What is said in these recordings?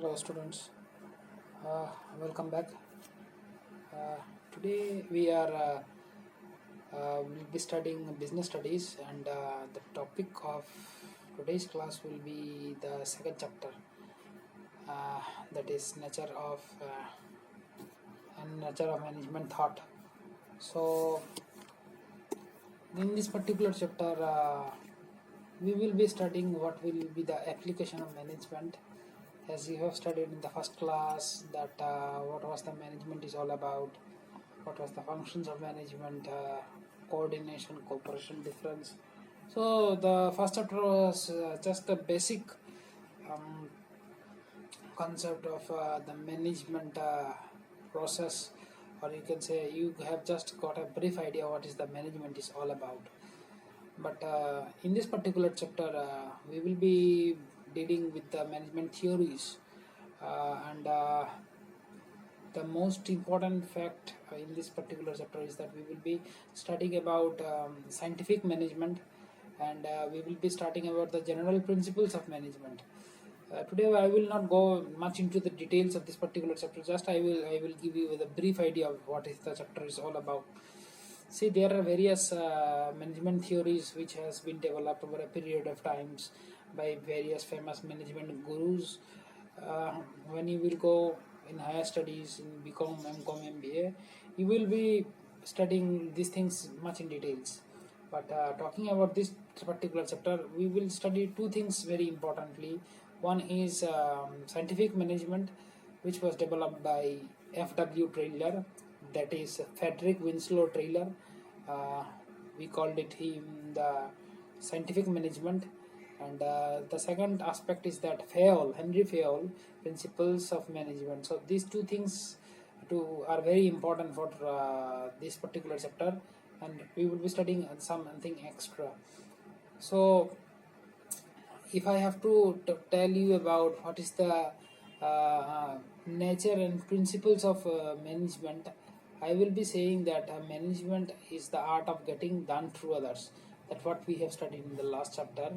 Hello, students. Uh, Welcome back. Uh, Today will be studying business studies, and the topic of today's class will be the second chapter, uh, that is nature of management thought. So, in this particular chapter, we will be studying what will be the application of management, as you have studied in the first class that what was the management is all about, what was the functions of management, coordination, cooperation, difference. So the first chapter was just the basic um, concept of the management process, or you can say you have just got a brief idea what is the management is all about. But in this particular chapter, we will be dealing with the management theories, and the most important fact in this particular chapter is that we will be studying about scientific management, and we will be starting about the general principles of management. Today I will not go much into the details of this particular chapter. Just I will give you the brief idea of what is the chapter is all about. See, there are various management theories which has been developed over a period of times by various famous management gurus. Uh, when you will go in higher studies in BCom, MCom, MBA, you will be studying these things much in details. But talking about this particular chapter, we will study two things very importantly. One is scientific management, which was developed by F.W. Trailer, that is Frederick Winslow Trailer. Uh, we called it him the scientific management. And the second aspect is that Henry Fayol, principles of management. So these two things are very important for this particular chapter, and we will be studying something extra. So if I have to tell you about what is the nature and principles of management, I will be saying that management is the art of getting done through others. That's what we have studied in the last chapter,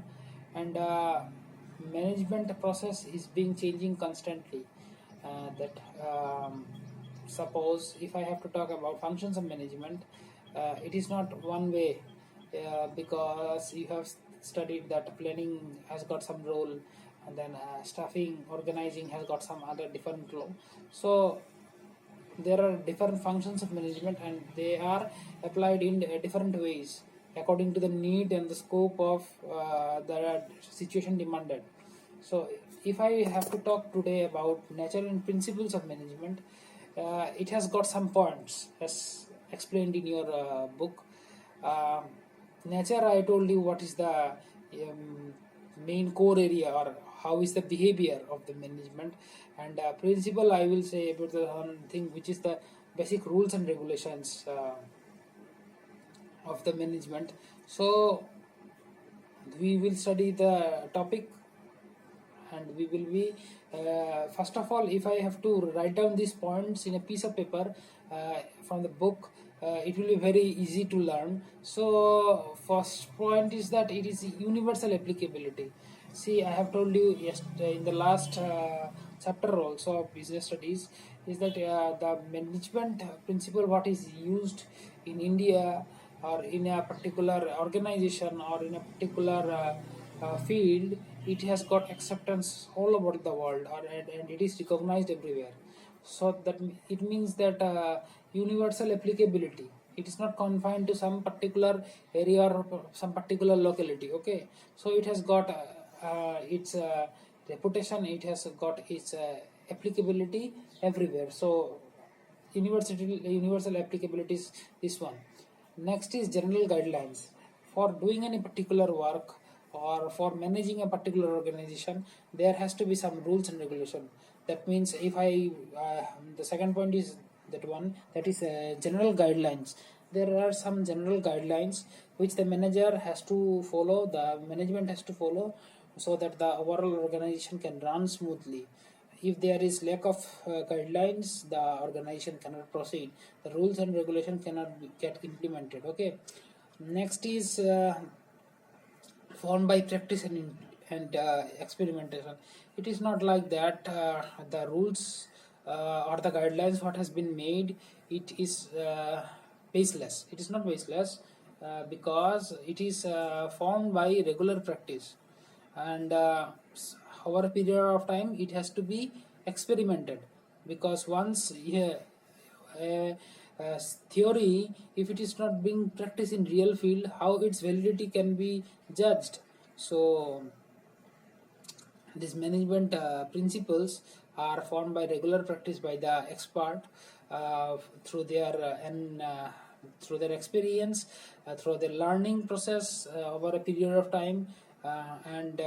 and management process is being changing constantly. That suppose if I have to talk about functions of management, it is not one way, because you have studied that planning has got some role, and then staffing, organizing has got some other different role. So there are different functions of management, and they are applied in different ways according to the need and the scope of the situation demanded. So if I have to talk today about nature and principles of management, it has got some points as explained in your book. uh, Nature, I told you what is the main core area, or how is the behavior of the management. And principle, I will say about the one thing which is the basic rules and regulations of the management. So we will study the topic, and we will be first of all, if I have to write down these points in a piece of paper from the book, it will be very easy to learn. So first point is that it is universal applicability. See, I have told you in the last chapter also of business studies, is that the management principle what is used in India, or in a particular organization, or in a particular field, it has got acceptance all over the world, and it is recognized everywhere. So that it means that universal applicability, it is not confined to some particular area or some particular locality. Okay, so it has got its reputation, it has got its applicability everywhere. So universal applicability is this one. Next is general guidelines. For doing any particular work, or for managing a particular organization, there has to be some rules and regulation. That means if I the second point is that one, that is general guidelines. There are some general guidelines which the manager has to follow, the management has to follow, so that the overall organization can run smoothly. If there is lack of guidelines, the organization cannot proceed, the rules and regulation cannot get implemented. Okay, next is formed by practice and and experimentation. It is not like that. The rules or the guidelines what has been made, it is baseless. It is not baseless because it is formed by regular practice, and over a period of time it has to be experimented, because once, yeah, theory, if it is not being practiced in real field, how its validity can be judged? So these management principles are formed by regular practice by the expert through their through their experience, through their learning process over a period of time, and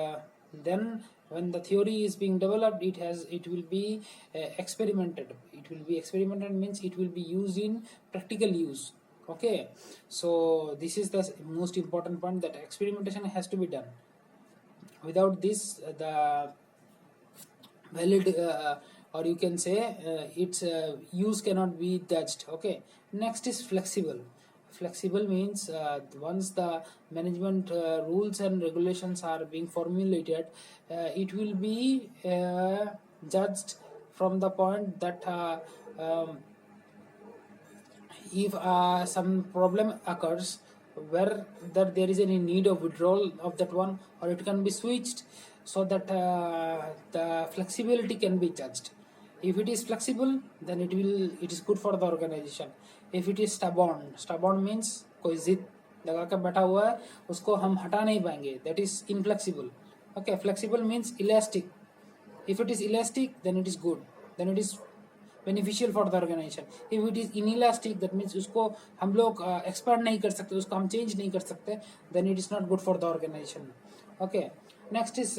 then when the theory is being developed, it will be experimented. It will be experimented means it will be used in practical use. Okay, so this is the most important point, that experimentation has to be done. Without this, the valid or you can say its use cannot be judged. Okay, next is flexible. Flexible means once the management rules and regulations are being formulated, it will be judged from the point that if some problem occurs where that there is any need of withdrawal of that one, or it can be switched, so that the flexibility can be judged. If it is flexible, then it is good for the organization. If it is stubborn means कोई जिद लगा कर बैठा हुआ है, उसको हम हटा नहीं पाएंगे, that is inflexible. Okay, flexible means elastic. If it is elastic, then it is good, then it is beneficial for the organization. If it is inelastic, that means उसको हम लोग expand नहीं कर सकते, उसको हम change नहीं कर सकते, then it is not good for the organization. Okay, next is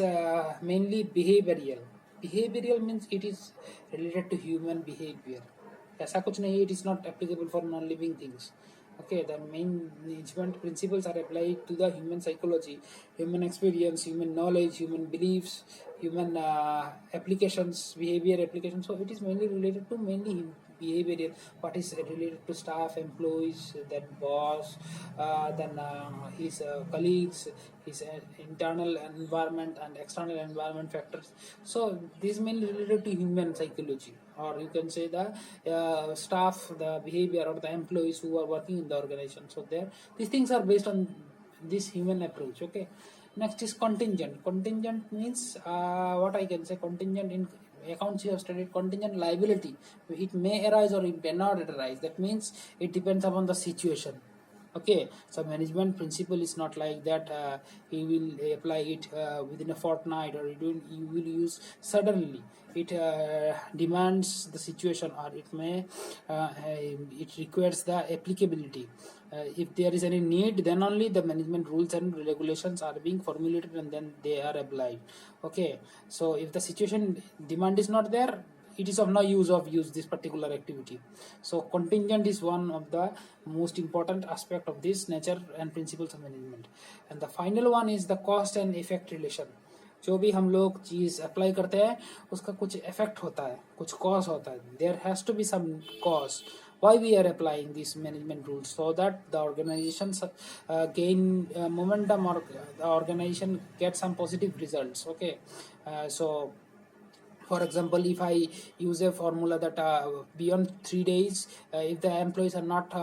mainly behavioral. Behavioral means it is related to human behavior. ऐसा कुछ नहीं, it is not applicable for non-living things. Okay, the main management principles are applied to the human psychology, human experience, human knowledge, human beliefs, human applications, behavior applications. So it is mainly related to behavioral. What is related to staff, employees, then boss, then his colleagues, his internal environment and external environment factors. So this is mainly related to human psychology, or you can say the staff, the behavior, or the employees who are working in the organization. So there, these things are based on this human approach. Okay, next is contingent. Contingent means what I can say, contingent in accounts you have studied, contingent liability. It may arise or it may not arise. That means it depends upon the situation. Okay, so management principle is not like that he will apply it within a fortnight, or you will use suddenly. It demands the situation, or it may it requires the applicability. If there is any need, then only the management rules and regulations are being formulated, and then they are applied. Okay, so if the situation demand is not there, it is of no use this particular activity. So contingent is one of the most important aspect of this nature and principles of management. And the final one is the cost and effect relation. जो भी हम लोग चीज apply करते हैं उसका कुछ effect होता है, कुछ कॉस्ट होता है. There has to be some cost. Why we are applying these management rules? So that the organizations gain momentum, or the organization gets some positive results. Okay, so for example, if I use a formula that beyond 3 days, if the employees are not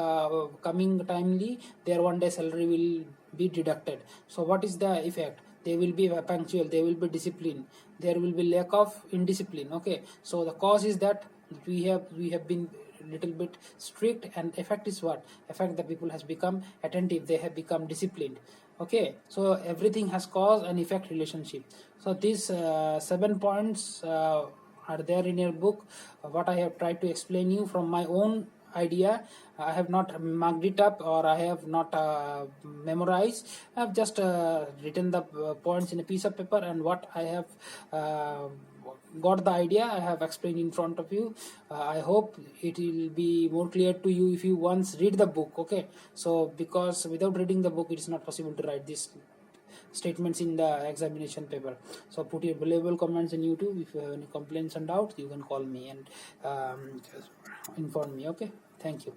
coming timely, their 1 day salary will be deducted. So what is the effect? They will be punctual, they will be disciplined, there will be lack of indiscipline. Okay, so the cause is that we have been little bit strict, and effect is what? Effect, the people has become attentive, they have become disciplined. Okay, so everything has cause and effect relationship. So these 7 points are there in your book. What I have tried to explain you from my own idea. I have not marked it up, or I have not memorized. I have just written the points in a piece of paper, and what I have got the idea I have explained in front of you. I hope it will be more clear to you if you once read the book. Okay, so because without reading the book it is not possible to write these statements in the examination paper. So put your valuable comments in YouTube. If you have any complaints and doubts, you can call me and inform me. Okay, thank you.